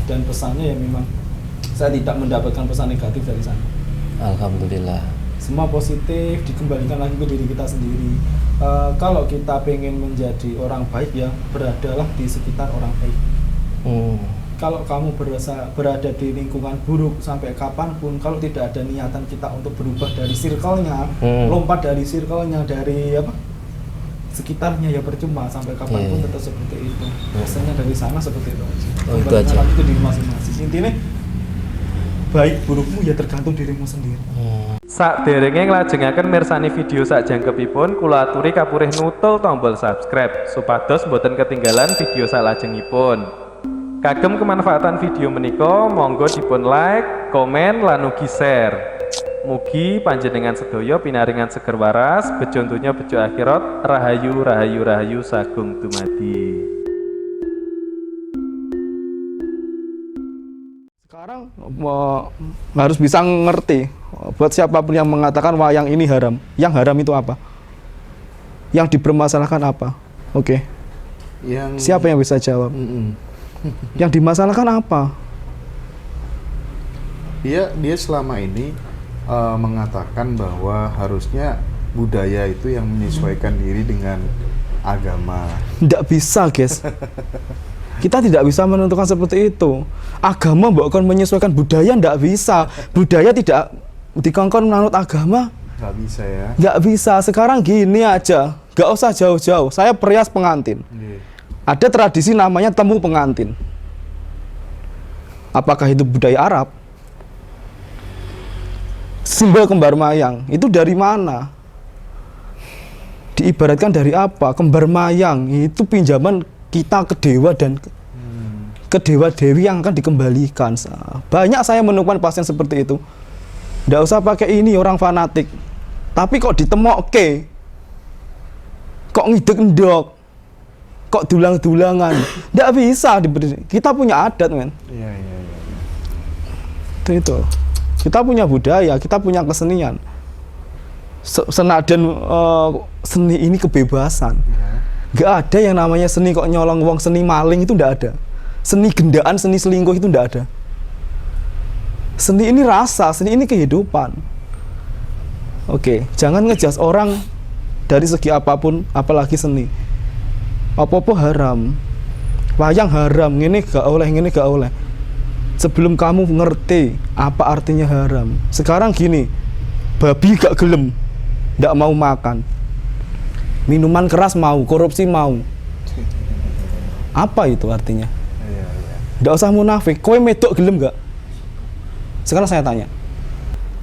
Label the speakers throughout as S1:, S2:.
S1: dan pesannya ya memang saya tidak mendapatkan pesan negatif dari sana.
S2: Alhamdulillah.
S1: Semua positif dikembalikan lagi ke diri kita sendiri. Kalau kita pengen menjadi orang baik ya beradalah di sekitar orang baik. Kalau kamu berada di lingkungan buruk sampai kapanpun, kalau tidak ada niatan kita untuk berubah dari circle-nya, lompat dari circle-nya, dari sekitarnya ya percuma, sampai kapanpun tetap seperti itu. Biasanya dari sana seperti itu aja.
S2: Itu aja.
S1: Lagi ke diri masing-masing. Intinya baik burukmu ya tergantung dirimu sendiri.
S3: Saderenge nglajengaken mirsani video sakjangkepipun, kula aturi kapurih nutul tombol subscribe supados boten ketinggalan video salajengipun. Kagem kemanfaatan video menika monggo dipun like, komen lan ugi share. Mugi panjenengan sedaya pinaringan seger waras, bejo donya bejo akhirat, rahayu rahayu rahayu sagung dumadi.
S1: Sekarang harus bisa ngerti buat siapapun yang mengatakan wayang ini haram. Yang haram itu apa? Yang dipermasalahkan apa? Oke. Siapa yang bisa jawab? Yang dimasalahkan apa?
S4: Dia selama ini mengatakan bahwa harusnya budaya itu yang menyesuaikan diri dengan agama.
S1: Tidak bisa, guys. Kita tidak bisa menentukan seperti itu. Agama bahkan menyesuaikan budaya, tidak bisa. Budaya tidak dikongkon menurut agama.
S4: Nggak bisa ya?
S1: Nggak bisa. Sekarang gini aja, nggak usah jauh-jauh. Saya perias pengantin. Ada tradisi namanya temu pengantin. Apakah itu budaya Arab? Simbol kembar mayang itu dari mana? Diibaratkan dari apa? Kembar mayang itu pinjaman kita ke dewa dan ke dewa dewi yang akan dikembalikan. Banyak saya menemukan pasien seperti itu. Nggak usah pakai ini orang fanatik. Tapi kok ditemokke, kok ngidek-ndok, kok dulang-dulangan, nggak bisa diberi. Kita punya adat, men.
S4: Iya.
S1: Itu. Kita punya budaya, kita punya kesenian. Senajan seni ini kebebasan. Nggak ada yang namanya seni kok nyolong uang, seni maling itu nggak ada. Seni gendaan, seni selingkuh itu nggak ada. Seni ini rasa, seni ini kehidupan. Oke, jangan ngejudge orang dari segi apapun, apalagi seni. Apa-apa haram, wayang haram, ini gak oleh, ini gak oleh. Sebelum kamu ngerti apa artinya haram. Sekarang gini, babi gak gelem, gak mau makan. Minuman keras mau, korupsi mau. Apa itu artinya? Gak usah munafik, kowe medok gelem gak? Sekarang saya tanya,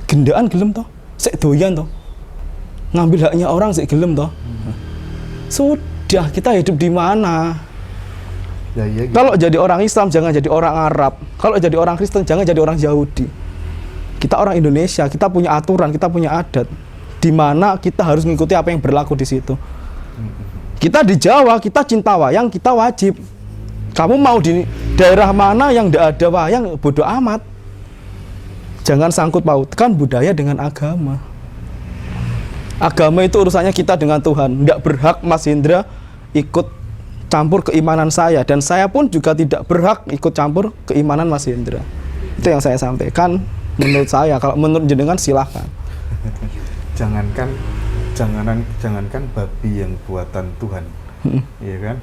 S1: gendaan gelem toh? Sek doyan toh? Ngambil haknya orang sek gelem toh? Sudah, kita hidup di mana?
S4: Gitu.
S1: Kalau jadi orang Islam jangan jadi orang Arab. Kalau jadi orang Kristen jangan jadi orang Yahudi. Kita orang Indonesia, kita punya aturan, kita punya adat. Di mana kita harus mengikuti apa yang berlaku di situ. Kita di Jawa, kita cinta wayang, kita wajib. Kamu mau di daerah mana yang tidak ada wayang, bodoh amat. Jangan sangkut pautkan budaya dengan agama. Agama itu urusannya kita dengan Tuhan. Nggak berhak Mas Hendra ikut campur keimanan saya, dan saya pun juga tidak berhak ikut campur keimanan Mas Hendra. Itu yang saya sampaikan menurut saya. Kalau menurut jenengan silahkan.
S4: Jangankan babi yang buatan Tuhan, iya kan?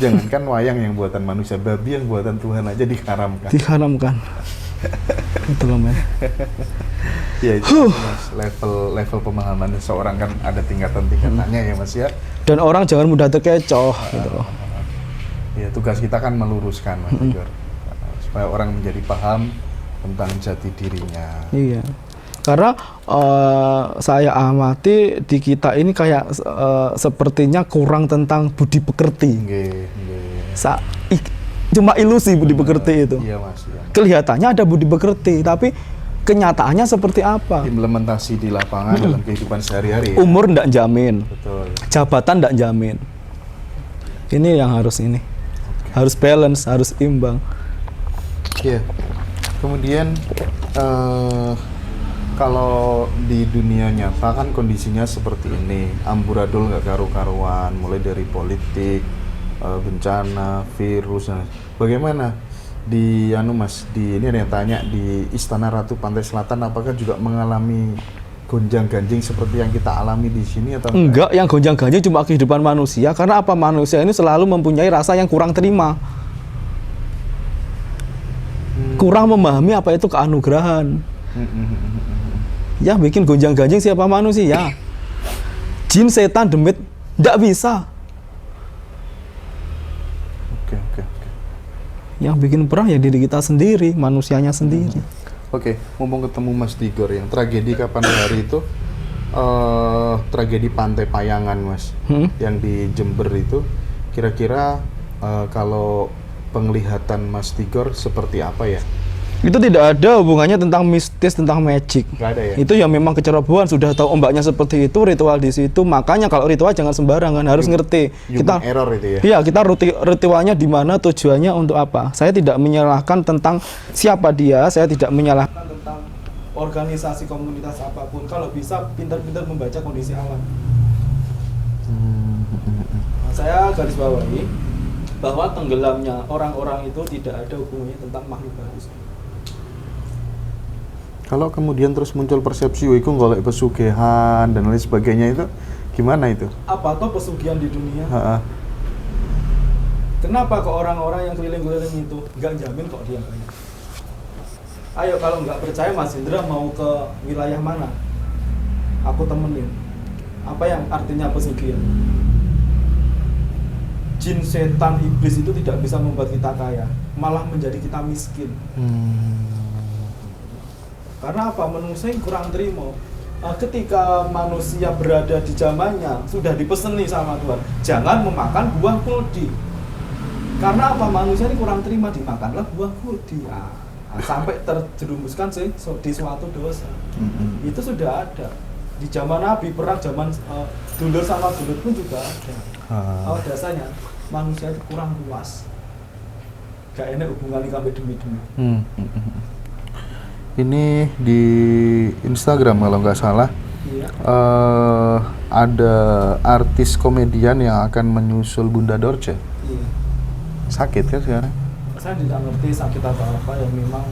S4: Jangankan wayang yang buatan manusia, babi yang buatan Tuhan aja diharamkan.
S1: Diharamkan. Itu loh, men.
S4: Ya itu Mas, level pemahaman seseorang kan ada tingkatan-tingkatannya ya Mas ya.
S1: Dan orang jangan mudah terkecoh gitu.
S4: Ya tugas kita kan meluruskan Mas Igor, supaya orang menjadi paham tentang jati dirinya.
S1: Iya. Karena saya amati di kita ini kayak sepertinya kurang tentang budi pekerti. Cuma ilusi budi pekerti itu.
S4: Iya Mas. Iya.
S1: Kelihatannya ada budi pekerti, tapi kenyataannya seperti apa?
S4: Implementasi di lapangan dalam kehidupan sehari-hari.
S1: Umur ndak jamin.
S4: Betul.
S1: Jabatan ndak jamin. Ini yang harus ini. Harus balance, harus imbang.
S4: Iya. Kemudian kalau di dunia nyata kan kondisinya seperti ini, amburadul nggak karu-karuan, mulai dari politik, bencana, virus. Bagaimana di Mas, di ini ada yang tanya di Istana Ratu Pantai Selatan apakah juga mengalami gonjang-ganjing seperti yang kita alami di sini atau
S1: Enggak, yang gonjang-ganjing cuma kehidupan manusia. Karena apa? Manusia ini selalu mempunyai rasa yang kurang terima. Kurang memahami apa itu keanugerahan. Ya bikin gonjang-ganjing siapa manusia? Jin, setan, demit, enggak bisa.
S4: Oke.
S1: Yang bikin perang ya diri kita sendiri, manusianya sendiri.
S4: Oke, mumpung ketemu Mas Tigor yang tragedi kapan hari itu tragedi Pantai Payangan Mas, yang di Jember itu, kira-kira kalau penglihatan Mas Tigor seperti apa ya?
S1: Itu tidak ada hubungannya tentang mistis, tentang magic.
S4: Nggak ada ya?
S1: Itu ya memang kecerobohan, sudah tahu ombaknya seperti itu, ritual di situ. Makanya kalau ritual jangan sembarangan, harus ngerti.
S4: Human error itu ya?
S1: Iya, kita ritualnya di mana, tujuannya untuk apa. Saya tidak menyalahkan tentang siapa dia, saya tidak menyalahkan tentang organisasi komunitas apapun. Kalau bisa pintar-pintar membaca kondisi alam. Nah, saya garis bawahi bahwa tenggelamnya orang-orang itu tidak ada hubungannya tentang makhluk halus.
S4: Kalau kemudian terus muncul persepsi, itu golek pesugihan dan lain sebagainya itu, gimana itu?
S1: Apa toh pesugihan di dunia? Kenapa kok orang-orang yang keliling-keliling itu nggak jamin kok dia kaya? Ayo kalau nggak percaya Mas Indra mau ke wilayah mana? Aku temenin. Apa yang artinya pesugihan? Jin, setan, iblis itu tidak bisa membuat kita kaya, malah menjadi kita miskin. Karena apa? Manusia yang kurang terima. Ketika manusia berada di zamannya sudah dipeseni sama Tuhan, jangan memakan buah kuldi. Karena apa? Manusia ini kurang terima, dimakanlah buah kuldi. Sampai terjerumuskan di suatu dosa. Itu sudah ada. Di zaman Nabi perang, zaman dulur sama dulur pun juga ada. Dasarnya manusia itu kurang luas. Gak enak hubungannya sampai demi-demi.
S4: Ini di Instagram kalau nggak salah,
S1: Iya.
S4: ada artis komedian yang akan menyusul Bunda Dorce.
S1: Iya.
S4: Sakit kan sekarang?
S1: Saya tidak ngerti sakit atau apa, yang memang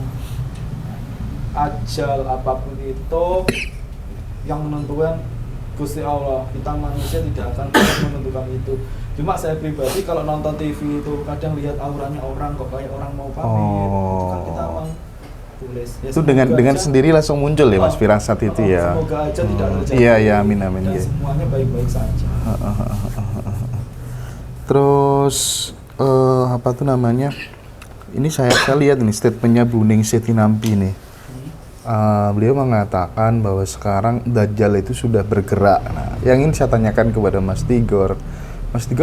S1: ajal apapun itu yang menentukan Gusti Allah. Kita manusia tidak akan menentukan itu. Cuma saya pribadi kalau nonton TV itu kadang lihat auranya orang kok kayak orang mau pamit. Itu kan kita mau tulis. Ya,
S4: Itu dengan sendiri langsung muncul ya Mas firasat itu ya.
S1: Semoga aja tidak terjadi.
S4: Iya, amin
S1: Dan
S4: ya.
S1: semuanya baik-baik saja.
S4: Terus apa tuh namanya? Ini saya lihat ini statementnya Buning Setinampi nih. Beliau mengatakan bahwa sekarang Dajjal itu sudah bergerak. Nah, yang ingin saya tanyakan kepada Mas Tigor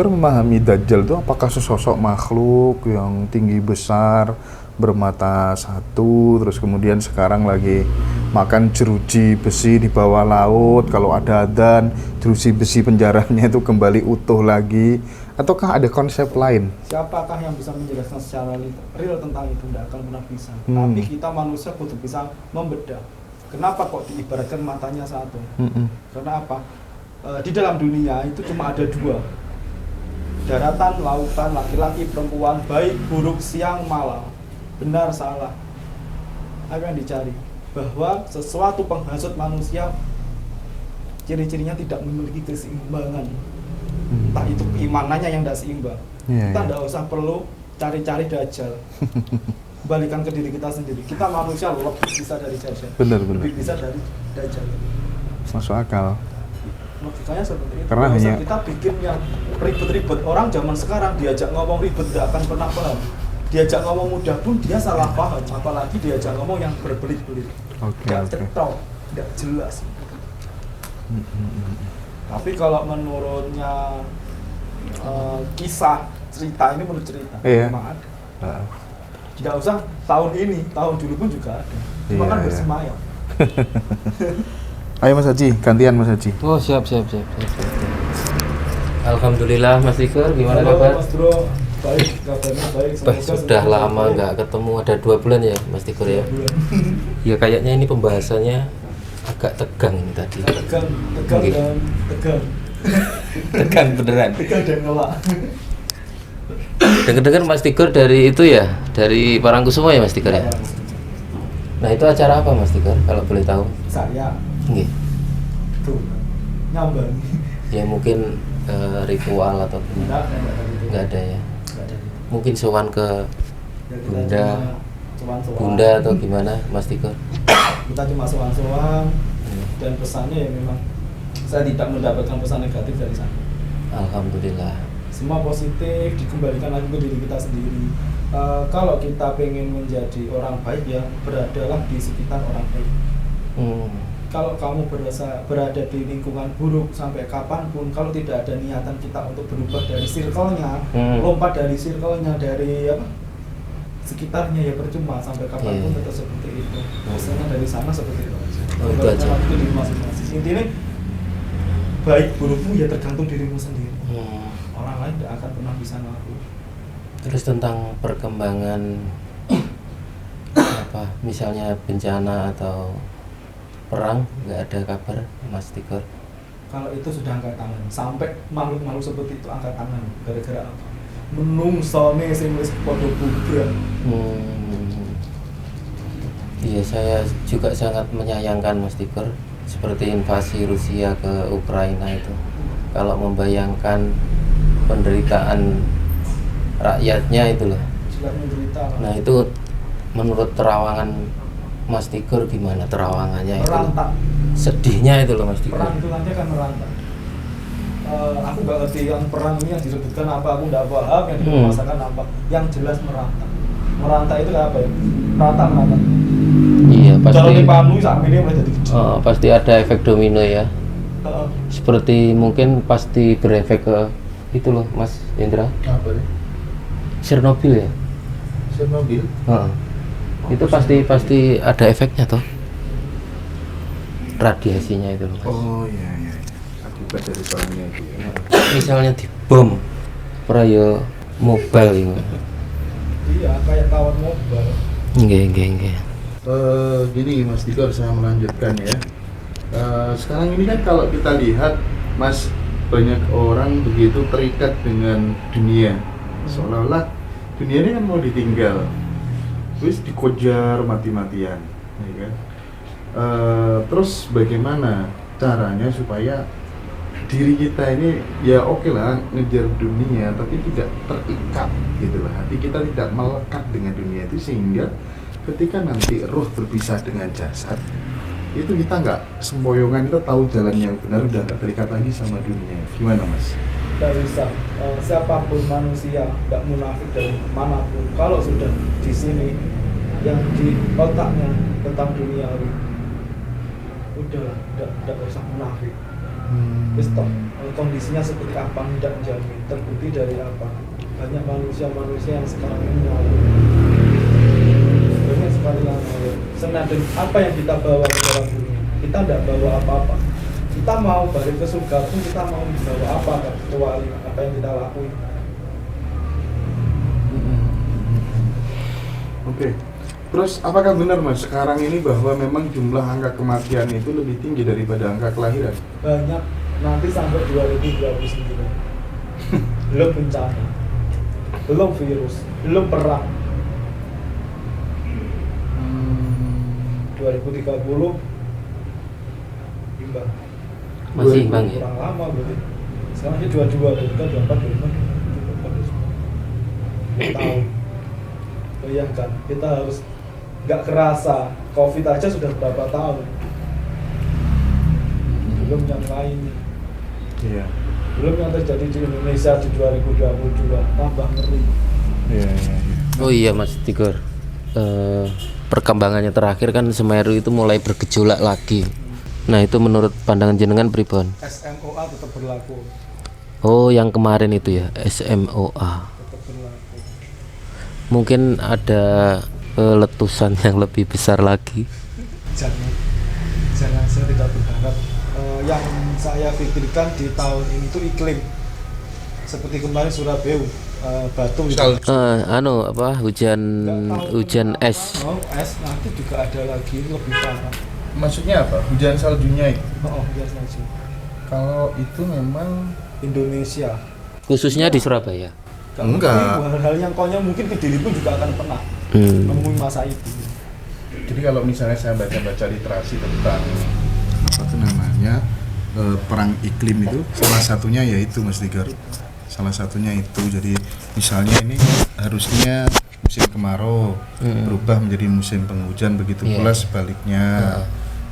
S4: memahami Dajjal itu apakah sesosok makhluk yang tinggi besar, bermata satu, terus kemudian sekarang lagi makan jeruji besi di bawah laut, kalau ada adzan, jeruji besi penjaranya itu kembali utuh lagi, ataukah ada konsep lain?
S1: Siapakah yang bisa menjelaskan secara real tentang itu? Tidak akan pernah bisa. Tapi kita manusia butuh bisa membedah. Kenapa kok diibaratkan matanya satu? Karena apa? Di dalam dunia itu cuma ada dua. Daratan, lautan, laki-laki, perempuan, baik, buruk, siang, malam. Benar, salah. Apa yang dicari? Bahwa sesuatu penghasut manusia ciri-cirinya tidak memiliki keseimbangan. Entah itu keimanannya yang tidak seimbang. Kita tidak usah perlu cari-cari dajjal. Kembalikan ke diri kita sendiri. Kita manusia lebih bisa dari dajjal.
S4: Benar.
S1: Lebih bisa dari dajjal.
S4: Masuk akal.
S1: Logikanya seperti itu.
S4: Karena hanya
S1: kita bikin yang ribet-ribet. Orang zaman sekarang diajak ngomong ribet tidak akan pernah paham. Diajak ngomong mudah pun dia salah paham. Apalagi diajak ngomong yang berbelit-belit. Tidak cetok, tidak jelas. Tapi kalau menurutnya kisah cerita ini menurut cerita memang ada. Tidak usah tahun ini, tahun dulu pun juga ada. Cuma kan bersemayam.
S4: Ayo Mas Haji, gantian Mas Haji.
S2: Oh siap. Alhamdulillah Mas Tigor, gimana kabar?
S1: Mas Bro, baik, kabarnya baik.
S2: Sudah lama nggak ketemu, ada 2 bulan ya Mas Tigor ya? Ya kayaknya ini pembahasannya agak tegang ini tadi.
S1: Tegang
S2: Okay.
S1: dan tegang.
S2: Tegang beneran.
S1: Tegang dan ngelak.
S2: Dengar-dengar Mas Tigor dari itu ya, dari Parangkusumo ya Mas Tigor ya. Nah itu acara apa Mas Tigor kalau boleh tahu?
S1: Saya
S2: Nggih.
S1: tuh nyambang.
S2: Ya mungkin ritual atau gimana? Nggak ada ya. Mungkin sowan ke Bunda atau gimana Mas Tigor?
S1: Kita cuma sowan-sowan dan pesannya ya memang saya tidak mendapatkan pesan negatif dari sana.
S2: Alhamdulillah.
S1: Semua positif dikembalikan lagi ke diri kita sendiri. Kalau kita pengen menjadi orang baik ya beradalah di sekitar orang baik. Kalau kamu berada di lingkungan buruk sampai kapanpun, kalau tidak ada niatan kita untuk berubah dari circle-nya, lompat dari circle-nya, dari apa sekitarnya ya percuma sampai kapanpun tetap seperti itu. Misalnya dari sana seperti itu aja.
S2: Itu aja.
S1: Itu di masing-masing. Intinya baik burukmu ya tergantung dirimu sendiri. Orang lain tidak akan pernah bisa ngaku.
S2: Terus tentang perkembangan apa misalnya bencana atau perang nggak ada kabar Mas Tigor?
S1: Kalau itu sudah angkat tangan. Sampai makhluk-makhluk seperti itu angkat tangan. Gara-gara apa? Menungsone sing wis padha bubar.
S2: Iya, saya juga sangat menyayangkan Mas Tigor seperti invasi Rusia ke Ukraina itu. Kalau membayangkan penderitaan rakyatnya itu loh.
S1: Jelas menderita.
S2: Nah itu menurut terawangan Mas Tigor gimana terawangannya itu?
S1: Merantak.
S2: Sedihnya itu loh Mas Tigor.
S1: Perang itu nanti akan merantak. Aku nggak ngerti yang perang ini yang disebutkan apa, aku nggak paham yang dimasakan apa. Yang jelas merantak. Merantak itu apa ya? Merantak.
S2: Iya pasti.
S1: Kalau dipanu sampai ini mulai jadi gede.
S2: Pasti ada efek domino ya. Seperti mungkin pasti berefek ke itu loh Mas Indra.
S4: Apa nih?
S2: Chernobyl ya.
S4: Chernobyl?
S2: Itu pasti ada efeknya toh. Radiasinya itu loh Mas.
S4: Oh iya iya. Akibat dari perangnya itu. Ya.
S2: Misalnya di bom prayo mobile ini.
S1: Iya, kayak tawar mobile.
S2: Nggih.
S4: Gini Mas Tigor, saya melanjutkan ya. Sekarang ini kan kalau kita lihat Mas, banyak orang begitu terikat dengan dunia, seolah-olah dunia ini kan mau ditinggal, terus dikejar mati-matian, ya kan? Terus bagaimana caranya supaya diri kita ini ya oke lah ngejar dunia, tapi tidak terikat gitu lah, hati kita tidak melekat dengan dunia itu, sehingga ketika nanti roh berpisah dengan jasad itu kita nggak sempoyongan, kita tahu jalan yang benar, udah nggak terikat lagi sama dunia. Gimana Mas?
S1: Tidak bisa. Siapapun manusia, nggak munafik dari manapun, kalau sudah di sini yang di otaknya tentang dunia, udahlah, tidak usah munafik. Stop. Kondisinya seperti apa tidak menjamin. Terbukti dari apa? Banyak manusia yang sekarang ini banyak sekali yang senada apa yang kita bawa ke dalam dunia. Kita tidak bawa apa-apa. Kita mau balik ke surga pun kita mau bawa apa kecuali apa yang kita lakuin.
S4: Oke. Terus apakah benar Mas sekarang ini bahwa memang jumlah angka kematian itu lebih tinggi daripada angka kelahiran?
S1: Banyak, nanti sampai 2029. Belum bencana, belum virus, belum perang. 2030 imbang.
S2: Masih imbang ya.
S1: Kurang lama berarti. Sekarang aja 22, kita 24, 25, 4 tahun. Bayangkan, kita harus nggak kerasa COVID aja sudah berapa tahun. Belum yang lainnya.
S4: Iya.
S1: Belum yang terjadi di Indonesia di 2022, tambah ngeri.
S4: Iya.
S2: Oh iya Mas Tigor. Perkembangannya terakhir kan Semeru itu mulai bergejolak lagi. Nah itu menurut pandangan jenengan pripun?
S1: SMOA tetap berlaku.
S2: Oh yang kemarin itu ya SMOA.
S1: Tetap berlaku.
S2: Mungkin ada letusan yang lebih besar lagi.
S1: Jangan saya tidak berharap. Yang saya pikirkan di tahun ini itu iklim. Seperti kemarin Surabaya, batu itu. Hujan es. Oh, es nanti juga ada lagi lebih parah.
S4: Maksudnya apa? Hujan saljunya itu?
S1: Oh, hujan salju.
S4: Kalau itu memang
S1: Indonesia.
S2: Khususnya di Surabaya.
S4: Enggak.
S1: Hal-hal yang konyol mungkin Kediri pun juga akan pernah menemui masa itu.
S4: Jadi kalau misalnya saya baca-baca literasi tentang apa tuh namanya perang iklim itu, salah satunya yaitu Mas Tigor. Salah satunya itu. Jadi misalnya ini harusnya musim kemarau berubah menjadi musim penghujan, begitu pula sebaliknya.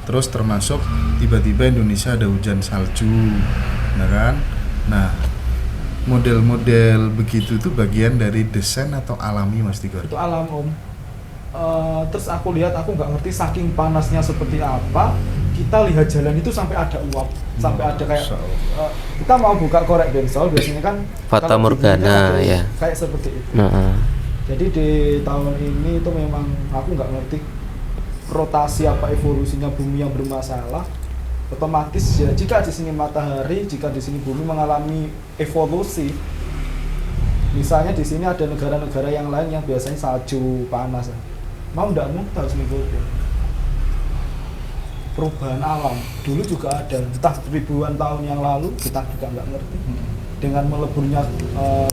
S4: Terus termasuk tiba-tiba Indonesia ada hujan salju, nah kan? Nah, model-model begitu itu bagian dari desain atau alami, Mas Tigor?
S1: Itu alam Om. Terus aku lihat, aku nggak ngerti saking panasnya seperti apa, kita lihat jalan itu sampai ada uap, sampai ada kayak kita mau buka korek bensol biasanya kan
S2: Fata
S1: kalau di dunia
S2: Morgana,
S1: ada
S2: ya.
S1: kayak seperti itu. Jadi di tahun ini itu memang aku nggak ngerti rotasi apa evolusinya bumi yang bermasalah. Otomatis ya, jika di sini matahari, jika di sini bumi mengalami evolusi. Misalnya di sini ada negara-negara yang lain yang biasanya salju panas. Mau nggak mau kita harus mengikuti perubahan alam. Dulu juga ada, entah ribuan tahun yang lalu kita juga nggak ngerti. Dengan meleburnya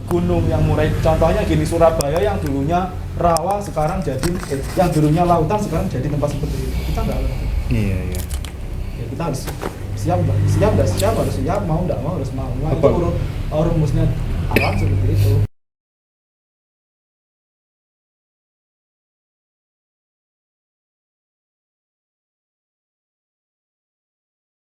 S1: gunung yang mulai, contohnya gini, Surabaya yang dulunya rawa sekarang jadi yang dulunya lautan sekarang jadi tempat seperti itu. Kita nggak ngerti.
S4: Iya.
S1: Ya, kita harus siap harus siap, mau nggak mau harus mau. Nah, itu rumusnya alam seperti itu.